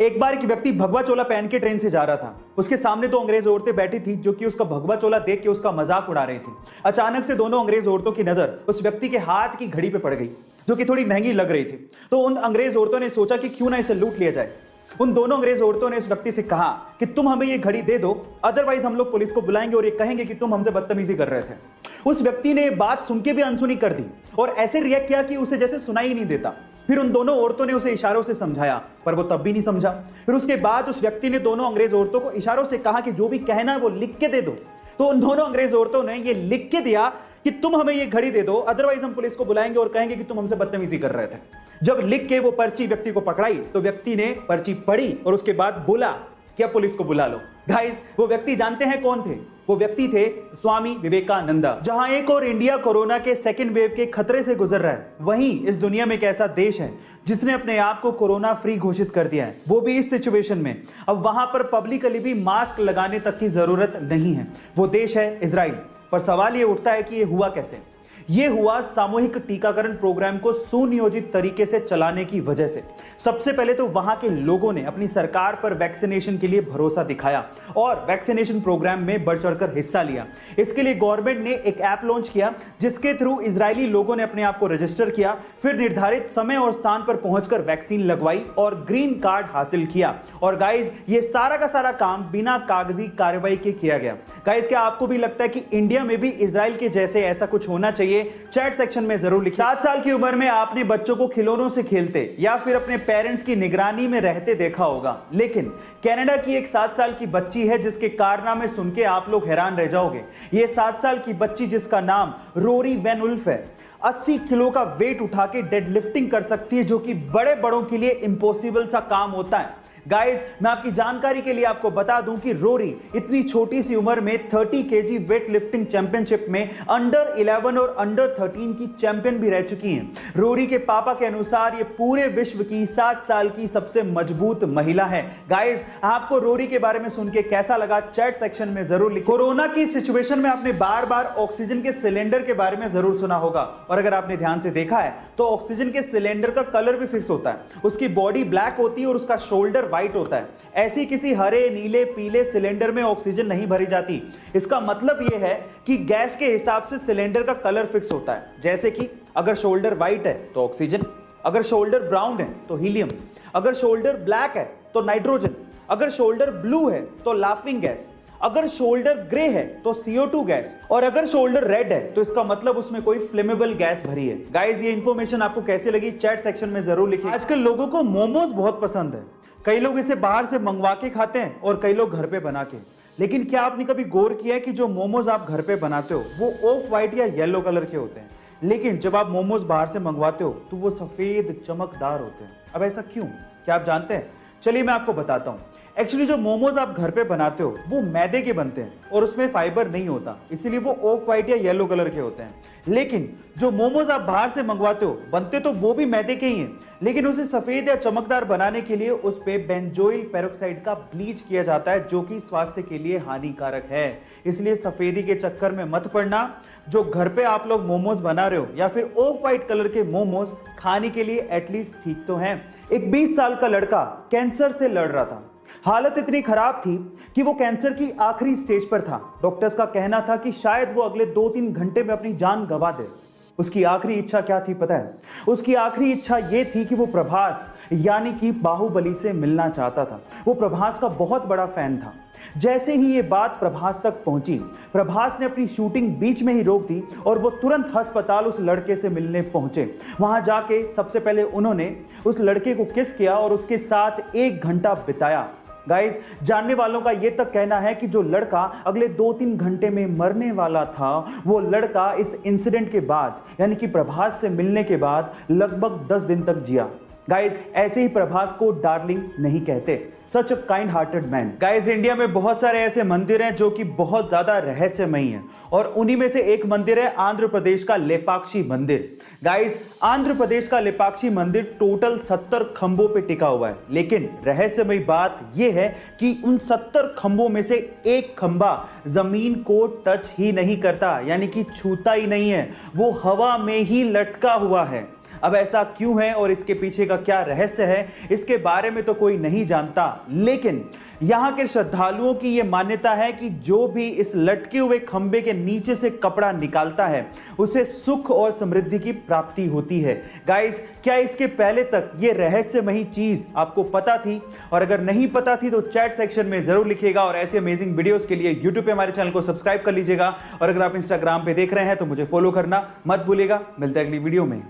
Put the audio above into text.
एक बार एक व्यक्ति भगवा चोला पहन के ट्रेन से जा रहा था। उसके सामने दो अंग्रेज औरतें बैठी थी जो कि उसका भगवा चोला देख के उसका मजाक उड़ा रही थी। अचानक से दोनों अंग्रेज औरतों की नजर उस व्यक्ति के हाथ की घड़ी पे पड़ गई जो कि थोड़ी महंगी लग रही थी। तो उन अंग्रेज औरतों ने सोचा कि क्यों ना इसे लूट लिया जाए। उन दोनों अंग्रेज औरतों ने इस व्यक्ति से कहा कि तुम हमें ये घड़ी दे दो, अदरवाइज हम लोग पुलिस को बुलाएंगे और ये कहेंगे कि तुम हमसे बदतमीजी कर रहे थे। उस व्यक्ति ने बात सुन के भी अनसुनी कर दी और ऐसे रिएक्ट किया कि उसे जैसे सुनाई ही नहीं देता। फिर उन दोनों औरतों ने उसे इशारों से समझाया पर वो तब भी नहीं समझा। फिर उसके बाद उस व्यक्ति ने दोनों अंग्रेज औरतों को इशारों से कहा कि जो भी कहना है वो लिख के दे दो। तो उन दोनों अंग्रेज औरतों ने ये लिख के दिया कि तुम हमें ये घड़ी दे दो, अदरवाइज हम पुलिस को बुलाएंगे और कहेंगे कि तुम हमसे बदतमीजी कर रहे थे। जब लिख के वो पर्ची व्यक्ति को पकड़ाई तो व्यक्ति ने पर्ची पढ़ी और उसके बाद बोला कि अब पुलिस को बुला लो। गाइस, वो व्यक्ति जानते हैं कौन थे? वो व्यक्ति थे स्वामी विवेकानंदा। जहां एक और इंडिया कोरोना के सेकेंड वेव के खतरे से गुजर रहा है, वहीं इस दुनिया में एक ऐसा देश है जिसने अपने आप को कोरोना फ्री घोषित कर दिया है, वो भी इस सिचुएशन में। अब वहां पर पब्लिकली भी मास्क लगाने तक की जरूरत नहीं है। वो देश है इजराइल। पर सवाल ये उठता है कि ये हुआ कैसे? ये हुआ सामूहिक टीकाकरण प्रोग्राम को सुनियोजित तरीके से चलाने की वजह से। सबसे पहले तो वहां के लोगों ने अपनी सरकार पर वैक्सीनेशन के लिए भरोसा दिखाया और वैक्सीनेशन प्रोग्राम में बढ़ चढ़कर हिस्सा लिया। इसके लिए गवर्नमेंट ने एक ऐप लॉन्च किया जिसके थ्रू इजरायली लोगों ने अपने आप को रजिस्टर किया, फिर निर्धारित समय और स्थान पर पहुंचकर वैक्सीन लगवाई और ग्रीन कार्ड हासिल किया। और गाइज, ये सारा का सारा काम बिना कागजी कार्रवाई के किया गया। गाइज, क्या आपको भी लगता है कि इंडिया में भी इजराइल के जैसे ऐसा कुछ होना चाहिए? चैट सेक्शन में जरूर लिखें। 7 साल की उम्र में आपने बच्चों को खिलौनों से खेलते या फिर अपने पेरेंट्स की निगरानी में रहते देखा होगा, लेकिन कनाडा की एक 7 साल की बच्ची है जिसके कारनामे सुन के आप लोग हैरान रह जाओगे। ये 7 साल की बच्ची जिसका नाम रोरी वेन उल्फ है, 80 किलो का वेट उठा के डेड लिफ्टिंग कर सकती है, जो कि बड़े बड़ों के लिए इम्पॉसिबल सा काम होता है। गाइस, मैं आपकी जानकारी के लिए आपको बता दूं कि रोरी इतनी छोटी सी उम्र में 30 केजी वेट लिफ्टिंग चैंपियनशिप में अंडर 11 और अंडर 13 की चैंपियन भी रह चुकी हैं। रोरी के पापा के अनुसार ये पूरे विश्व की 7 साल की सबसे मजबूत महिला है। गाइस, आपको रोरी के बारे में सुन के कैसा लगा? चैट सेक्शन में जरूर लिखें। कोरोना की सिचुएशन में आपने बार बार ऑक्सीजन के सिलेंडर के बारे में जरूर सुना होगा, और अगर आपने ध्यान से देखा है तो ऑक्सीजन के सिलेंडर का कलर भी फिक्स होता है। उसकी बॉडी ब्लैक होती है और उसका शोल्डर व्हाइट होता है। ऐसी किसी हरे, नीले, पीले सिलेंडर में ऑक्सीजन नहीं भरी जाती। इसका मतलब यह है कि गैस के हिसाब से सिलेंडर का कलर फिक्स होता है। जैसे कि अगर शोल्डर व्हाइट है तो ऑक्सीजन, अगर शोल्डर ब्राउन है तो हीलियम, अगर शोल्डर ब्लैक है तो नाइट्रोजन, अगर शोल्डर ब्लू है तो लाफिंग गैस, अगर शोल्डर ग्रे है तो CO2 गैस, और अगर शोल्डर रेड है तो इसका मतलब उसमें कोई फ्लेमेबल गैस भरी है। गाइस, ये इंफॉर्मेशन आपको कैसे लगी? चैट सेक्शन में जरूर लिखिए। आजकल लोगों को मोमोज बहुत पसंद है। कई लोग इसे बाहर से मंगवा के खाते हैं और कई लोग घर पे बना के। लेकिन क्या आपने कभी गौर किया है कि जो मोमोज आप घर पे बनाते हो वो ऑफ व्हाइट या येलो कलर के होते हैं, लेकिन जब आप मोमोज बाहर से मंगवाते हो तो वो सफेद चमकदार होते हैं? अब ऐसा क्यों? क्या आप जानते हैं? चलिए मैं आपको बताता हूं। एक्चुअली जो मोमोज आप घर पे बनाते हो वो मैदे के बनते हैं और उसमें फाइबर नहीं होता, इसीलिए वो ऑफ व्हाइट या येलो कलर के होते हैं। लेकिन जो मोमोज आप बाहर से मंगवाते हो बनते तो वो भी मैदे के ही हैं, लेकिन उसे सफेद या चमकदार बनाने के लिए उस पे बेंजोइल पेरोक्साइड का ब्लीच किया जाता है, जो कि स्वास्थ्य के लिए हानिकारक है। इसलिए सफेदी के चक्कर में मत पड़ना। जो घर पे आप लोग मोमोज बना रहे हो या फिर ऑफ व्हाइट कलर के मोमोज खाने के लिए एटलीस्ट ठीक तो हैं। एक 20 साल का लड़का कैंसर से लड़ रहा था। हालत इतनी खराब थी कि वो कैंसर की आखिरी स्टेज पर था। डॉक्टर्स का कहना था कि शायद वो अगले 2-3 घंटे में अपनी जान गंवा दे। उसकी आखिरी इच्छा क्या थी पता है? उसकी आखिरी इच्छा ये थी कि वो प्रभास यानी कि बाहुबली से मिलना चाहता था। वो प्रभास का बहुत बड़ा फैन था। जैसे ही ये बात प्रभास तक पहुंची, प्रभास ने अपनी शूटिंग बीच में ही रोक दी और वो तुरंत अस्पताल उस लड़के से मिलने पहुंचे। वहां जाके सबसे पहले उन्होंने उस लड़के को किस किया और उसके साथ 1 घंटा बिताया। गाइस, जानने वालों का यह तक कहना है कि जो लड़का अगले 2-3 घंटे में मरने वाला था, वो लड़का इस इंसिडेंट के बाद यानी कि प्रभास से मिलने के बाद लगभग 10 दिन तक जिया। गाइस, ऐसे ही प्रभास को डार्लिंग नहीं कहते, such a kind hearted man. Guys, India में बहुत सारे ऐसे मंदिर हैं जो कि बहुत ज्यादा रहस्यमयी हैं, और उन्हीं में से एक मंदिर है आंध्र प्रदेश का लेपाक्षी मंदिर। गाइस, आंध्र प्रदेश का लेपाक्षी मंदिर टोटल 70 खंभों पे टिका हुआ है, लेकिन रहस्यमयी बात यह है कि उन 70 खंभों में से एक खंभा जमीन को टच ही नहीं करता, यानी कि छूता ही नहीं है, वो हवा में ही लटका हुआ है। अब ऐसा क्यों है और इसके पीछे का क्या रहस्य है, इसके बारे में तो कोई नहीं जानता, लेकिन यहां के श्रद्धालुओं की यह मान्यता है कि जो भी इस लटके हुए खंबे के नीचे से कपड़ा निकालता है उसे सुख और समृद्धि की प्राप्ति होती है। गाइस, क्या इसके पहले तक यह रहस्यमयी चीज आपको पता थी? और अगर नहीं पता थी तो चैट सेक्शन में जरूर लिखिएगा और ऐसे अमेजिंग वीडियोस के लिए यूट्यूब पे हमारे चैनल को सब्सक्राइब कर लीजिएगा और अगर आप इंस्टाग्राम पे देख रहे हैं तो मुझे फॉलो करना मत भूलिएगा। मिलते हैं अगली वीडियो में।